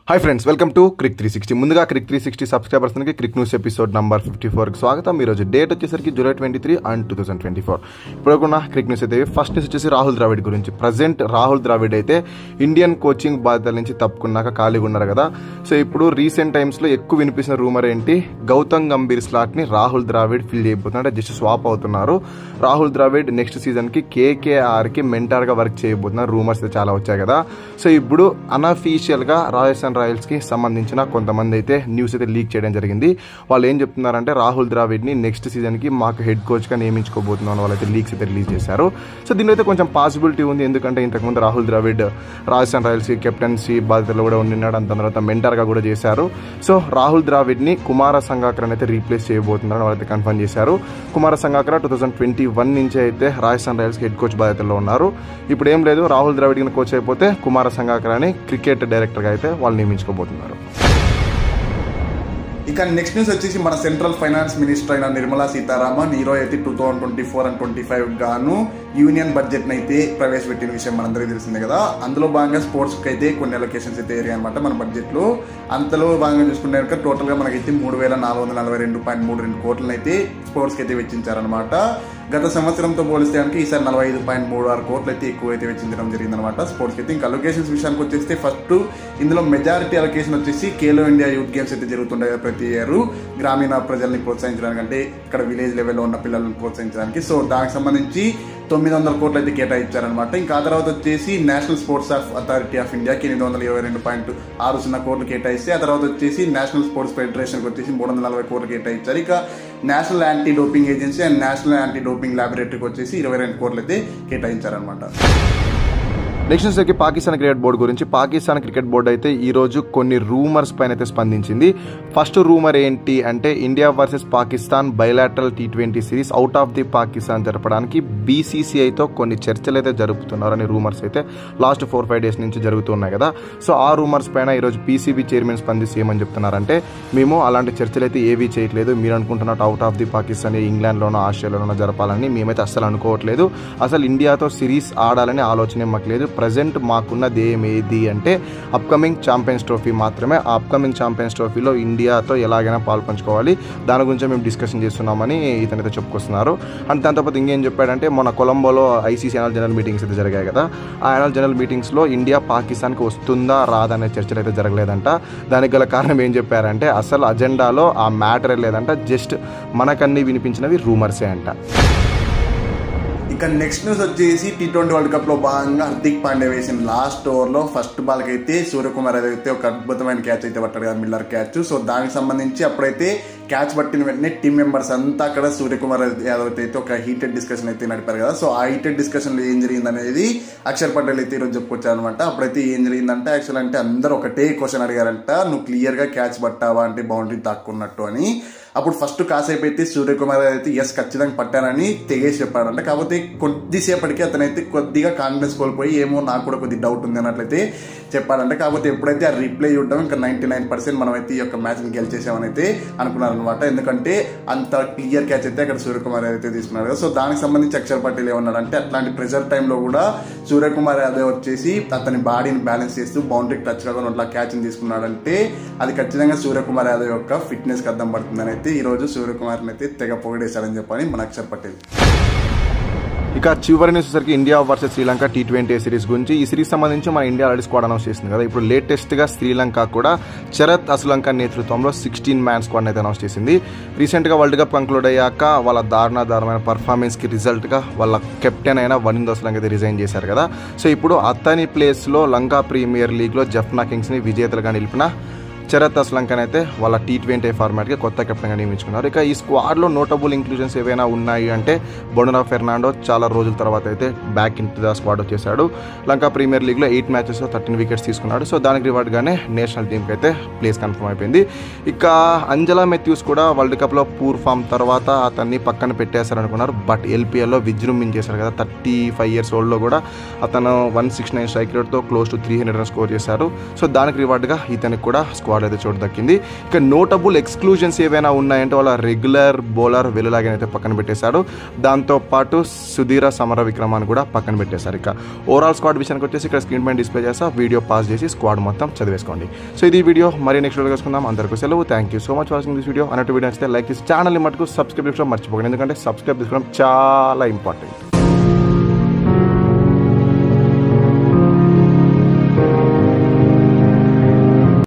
Hi friends, welcome to Crick 360. ముందుగా Crick 360 subscribers కి Crick news episode number 54కి స్వాగతం. ఈరోజు డేట్ వచ్చేసరికి జూలై 23 అండ్ 2024. ఇప్పుడు క్రిక్ న్యూస్ అయితే ఫస్ట్ న్యూస్ వచ్చేసి రాహుల్ ద్రావిడ్ గురించి. ప్రజెంట్ రాహుల్ ద్రావిడ్ అయితే ఇండియన్ కోచింగ్ బాధ్యతల నుంచి తప్పుకున్నాక ఖాళీగా ఉన్నారు కదా. సో ఇప్పుడు రీసెంట్ టైమ్స్ లో ఎక్కువ వినిపిస్తున్న రూమర్ ఏంటి, గౌతమ్ గంభీర్ స్లాట్ ని రాహుల్ ద్రావిడ్ ఫిల్ చేయబోతున్నారు, జస్ట్ స్వాప్ అవుతున్నారు. రాహుల్ ద్రావిడ్ నెక్స్ట్ సీజన్ కి కేకేఆర్ కి మెంటర్ గా వర్క్ చేయబోతున్నారు. రూమర్స్ చాలా వచ్చాయి కదా. సో ఇప్పుడు అన్అఫీషియల్ గా రాజస్థాన్ రాయల్స్ కి సంబంధించిన కొంతమంది అయితే న్యూస్ అయితే లీక్ చేయడం జరిగింది. వాళ్ళు ఏం చెప్తున్నారంటే రాహుల్ ద్రావిడ్ ని నెక్స్ట్ సీజన్ కి మాకు హెడ్ కోచ్ గా నియమించుకోబోతున్నాను వాళ్ళైతే లీక్స్ అయితే రిలీజ్ చేశారు. సో దీనిలో అయితే కొంచెం పాసిబిలిటీ ఉంది, ఎందుకంటే ఇంతకుముందు రాహుల్ ద్రావిడ్ రాజస్థాన్ రాయల్స్ కి కెప్టెన్సీ బాధ్యతలు కూడా ఉండినాడు, దాని తర్వాత మెంటర్ గా కూడా చేశారు. సో రాహుల్ ద్రావిడ్ ని కుమార సంగాకర్ అయితే రీప్లేస్ చేయబోతున్నారని వాళ్ళైతే కన్ఫర్మ్ చేశారు. కుమార సంగాకర్ 2021 నుంచి అయితే రాజస్థాన్ రాయల్స్ హెడ్ కోచ్ బాధ్యతల్లో ఉన్నారు. ఇప్పుడు ఏం లేదు, రాహుల్ ద్రావిడ్ కోచ్ అయిపోతే కుమార సంగాకర్ అని క్రికెట్ డైరెక్టర్ గా అయితే వాళ్ళు నియమించుకోబోతున్నారు. ఇక నెక్స్ట్ న్యూస్ వచ్చేసి మన సెంట్రల్ ఫైనాన్స్ మినిస్టర్ అయిన నిర్మలా సీతారామన్ ఈరోజు అయితే 2024 and 2025 గాను యూనియన్ బడ్జెట్ అయితే ప్రవేశపెట్టిన విషయం మనందరికీ తెలిసిందే కదా. అందులో భాగంగా స్పోర్ట్స్ కి అయితే కొన్ని అలొకేషన్స్ అయితే ఏరియా అనమాట మన బడ్జెట్ లో. అంతలో భాగంగా చూసుకుంటే కనుక టోటల్ గా మనకైతే 3,442.32 కోట్లను అయితే స్పోర్ట్స్ కి అయితే వెచ్చించారనమాట. గత సంవత్సరంతో పోలిస్తే కనుక ఈసారి 45.36 కోట్లు అయితే ఎక్కువ అయితే వెచ్చించడం జరిగిందనమాట స్పోర్ట్స్ అయితే. ఇంకా అలొకేషన్స్ విషయానికి వచ్చేస్తే ఫస్ట్ ఇందులో మెజారిటీ అలొకేషన్ వచ్చేసి ఖేలో ఇండియా యూత్ గేమ్స్ అయితే జరుగుతుంటాయి ప్రతి ఇయర్, గ్రామీణ ప్రజల్ని ప్రోత్సహించడానికి, అంటే ఇక్కడ విలేజ్ లెవెల్లో ఉన్న పిల్లల్ని ప్రోత్సహించడానికి. సో దానికి సంబంధించి 900 కోట్లు అయితే కేటాయించారనమాట. ఇంకా ఆ తర్వాత వచ్చేసి నేషనల్ స్పోర్ట్స్ అథారిటీ ఆఫ్ ఇండియాకి 822.60 కోట్లు కేటాయిస్తే, ఆ తర్వాత వచ్చేసి నేషనల్ స్పోర్ట్స్ ఫెడరేషన్కి వచ్చేసి 340 కోట్లు కేటాయించారు. ఇక national anti doping agency and national anti doping ల్యాబొరేటరీకి వచ్చేసి 22 కోట్లు అయితే కేటాయించారనమాట. నెక్స్ట్ వచ్చేసి పాకిస్తాన్ క్రికెట్ బోర్డు గురించి. పాకిస్తాన్ క్రికెట్ బోర్డు అయితే ఈ రోజు కొన్ని రూమర్స్ పైన అయితే స్పందించింది. ఫస్ట్ రూమర్ ఏంటి అంటే India versus Pakistan bilateral T20 series out of the Pakistan జరపడానికి BCCIతో కొన్ని చర్చలు అయితే జరుపుతున్నారని రూమర్స్ అయితే లాస్ట్ 4-5 డేస్ నుంచి జరుగుతున్నాయి కదా. సో ఆ రూమర్స్ పైన ఈరోజు PCB చైర్మన్ స్పందించి ఏమని చెప్తున్నారంటే, మేము అలాంటి చర్చలు అయితే ఏవీ చేయట్లేదు, మీరు అనుకుంటున్నట్టు అవుట్ ఆఫ్ ది పాకిస్తాన్ ఇంగ్లాండ్లోనో ఆస్ట్రేలియాలోనో జరపాలని మేమైతే అస్సలు అనుకోవట్లేదు. అసలు ఇండియాతో సిరీస్ ఆడాలని ఆలోచనే మాకు లేదు. ప్రజెంట్ మాకున్నది ఏది అంటే అప్కమింగ్ ఛాంపియన్స్ ట్రోఫీ మాత్రమే. ఆ అప్కమింగ్ ఛాంపియన్స్ ట్రోఫీలో ఇండియాతో ఎలాగైనా పాల్పంచుకోవాలి, దాని గురించి మేము డిస్కషన్ చేస్తున్నామని ఇతనైతే చెప్పుకొస్తున్నారు. అండ్ దాంతోపాటు ఇంకేం చెప్పాడంటే, మొన్న కొలంబోలో ICC యాన్యువల్ జనరల్ మీటింగ్స్ అయితే జరిగాయి కదా. ఆ యాన్యువల్ జనరల్ మీటింగ్స్లో ఇండియా పాకిస్తాన్కి వస్తుందా రాదా అనే చర్చలు అయితే జరగలేదంట. దానికి గల కారణం ఏం చెప్పారంటే, అసలు అజెండాలో ఆ మ్యాటరే లేదంట, జస్ట్ మనకన్నీ వినిపించినవి రూమర్సే అంట. ఇక నెక్స్ట్ న్యూస్ వచ్చేసి T20 వరల్డ్ కప్ లో భాగంగా హార్దిక్ పాండ్యా వేసిన లాస్ట్ ఓవర్ లో ఫస్ట్ బాల్ కి అయితే సూర్యకుమార్ అయితే ఒక అద్భుతమైన క్యాచ్ అయితే పట్టాడు కదా, మిల్లర్ క్యాచ్. సో దానికి సంబంధించి అప్పుడైతే క్యాచ్ పట్టిన వెంటనే టీం మెంబర్స్ అంతా అక్కడ సూర్యకుమార్ యాదవ్ అయితే ఒక హీటెడ్ డిస్కషన్ అయితే నడిపారు కదా. సో ఆ హీటెడ్ డిస్కషన్ లో ఏం జరిగింది అనేది అక్షర్ పటేల్ అయితే ఈరోజు చెప్పుకొచ్చారు అనమాట. అప్పుడైతే ఏం జరిగిందంటే, యాక్చువల్ అంటే అందరూ ఒకటే క్వశ్చన్ అడిగారంట, నువ్వు క్లియర్ గా క్యాచ్ పట్టావా అంటే బౌండరీ తాక్కున్నట్టు అని. అప్పుడు ఫస్ట్ కాసేపు అయితే సూర్యకుమార్ అయితే ఖచ్చితంగా పట్టానని తెగేసి చెప్పాడంట. కాకపోతే కొద్దిసేపటికి అతనైతే కొద్దిగా కాన్ఫిడెన్స్ కోల్పోయి ఏమో నాకు కూడా కొద్ది డౌట్ ఉంది అన్నట్లయితే చెప్పాడంట. కాకపోతే ఎప్పుడైతే ఆ రిప్లై చూడడం ఇంకా 99% మనమైతే ఈ యొక్క మ్యాచ్ ని గెలిచేసామని అయితే అనుకున్నారనమాట. ఎందుకంటే అంత క్లియర్ క్యాచ్ అయితే అక్కడ సూర్యకుమార్ అయితే తీసుకున్నాడు కదా. సో దానికి సంబంధించి అక్షర్ పటేల్ ఏమన్నాడంటే, అట్లాంటి ప్రెషర్ టైంలో కూడా సూర్యకుమార్ యాదవ్ వచ్చేసి అతని బాడీని బ్యాలెన్స్ చేస్తూ బౌండరీకి టచ్ కాకుండా అట్లా క్యాచ్ ని తీసుకున్నాడంటే అది ఖచ్చితంగా సూర్యకుమార్ యాదవ్ యొక్క ఫిట్నెస్ కి అర్థం పడుతుందని అయితే ఈ రోజు సూర్యకుమార్ని అయితే తెగ పొగిడేశాడని చెప్పని మన అక్షర్ పటేల్. ఇక చివరి న్యూస్ వచ్చేసరికి India versus Sri Lanka T20 series గురించి. ఈ సిరీస్ సంబంధించి మన ఇండియా ఆల్రెడీ స్క్వాడ్ అనౌన్స్ చేసింది కదా. ఇప్పుడు లేటెస్ట్ గా శ్రీలంక కూడా చరత్ అసులంక నేతృత్వంలో 16 మ్యాన్ స్క్వాడ్ అయితే అనౌన్స్ చేసింది. రీసెంట్ గా వరల్డ్ కప్ కంక్లూడ్ అయ్యాక వాళ్ళ దారుణమైన పర్ఫార్మెన్స్ కి రిజల్ట్ గా వాళ్ళ కెప్టెన్ అయిన వనిందో అసులంక అయితే రిజైన్ చేశారు కదా. సో ఇప్పుడు అతని ప్లేస్ లో లంకా ప్రీమియర్ లీగ్ లో జఫ్నా కింగ్స్ ని విజేతలుగా నిలిపిన చరత్ అసులంకన్ అయితే వాళ్ళ T20 ఫార్మాట్కి కొత్త కెప్టెన్గా నియమించుకున్నారు. ఇక ఈ స్క్వాడ్లో నోటబుల్ ఇంక్లూజన్స్ ఏవైనా ఉన్నాయి అంటే, బొనరా ఫెర్నాండో చాలా రోజుల తర్వాత అయితే back in to the squad వచ్చేసాడు. లంకా ప్రీమియర్ లీగ్లో 8 మ్యాచెస్లో 13 వికెట్స్ తీసుకున్నాడు. సో దానికి రివార్డ్గానే నేషనల్ టీంకి అయితే ప్లేస్ కన్ఫర్మ్ అయిపోయింది. ఇక అంజలా మెథ్యూస్ కూడా వరల్డ్ కప్లో పూర్ ఫామ్ తర్వాత అతన్ని పక్కన పెట్టేశారనుకున్నారు. బట్ LPLలో విజృంభించేశారు కదా. 35 years ఓల్డ్లో కూడా అతను 169 స్ట్రైక్ రేట్తో క్లోజ్ టు 300 రన్స్ స్కోర్ చేశారు. సో దానికి రివార్డ్గా ఇతనికి కూడా స్క్వాడ్ స్క్వాడ్ అయితే చోటు దక్కింది. ఇక నోటబుల్ ఎక్స్క్లూజన్స్ ఏవైనా ఉన్నాయంటే వాళ్ళ రెగ్యులర్ బౌలర్ వెలులాగన్ అయితే పక్కన పెట్టేశాడు. దాంతోపాటు సుధీర సమర విక్రమాన్ని కూడా పక్కన పెట్టేశారు. ఇక ఓవరాల్ స్క్వాడ్ విషయానికి వచ్చేసి ఇక్కడ స్క్రీన్ పైన డిస్ప్లే చేస్తా, వీడియో పాస్ చేసి స్క్వాడ్ మొత్తం చదివేసుకోండి. సో ఇది వీడియో, మరి నెక్స్ట్ వీడియో చేసుకుందాం. అందరికీ సెలవు. Thank you so much watching this video. అన్నట్టు వీడియో నచ్చితే లైక్ చేసి ఛానల్ని మటుకు సబ్స్క్రైబ్ చేసుకోవడం మర్చిపోకండి, ఎందుకంటే సబ్స్క్రైబ్ చేసుకోవడం చాలా ఇంపార్టెంట్.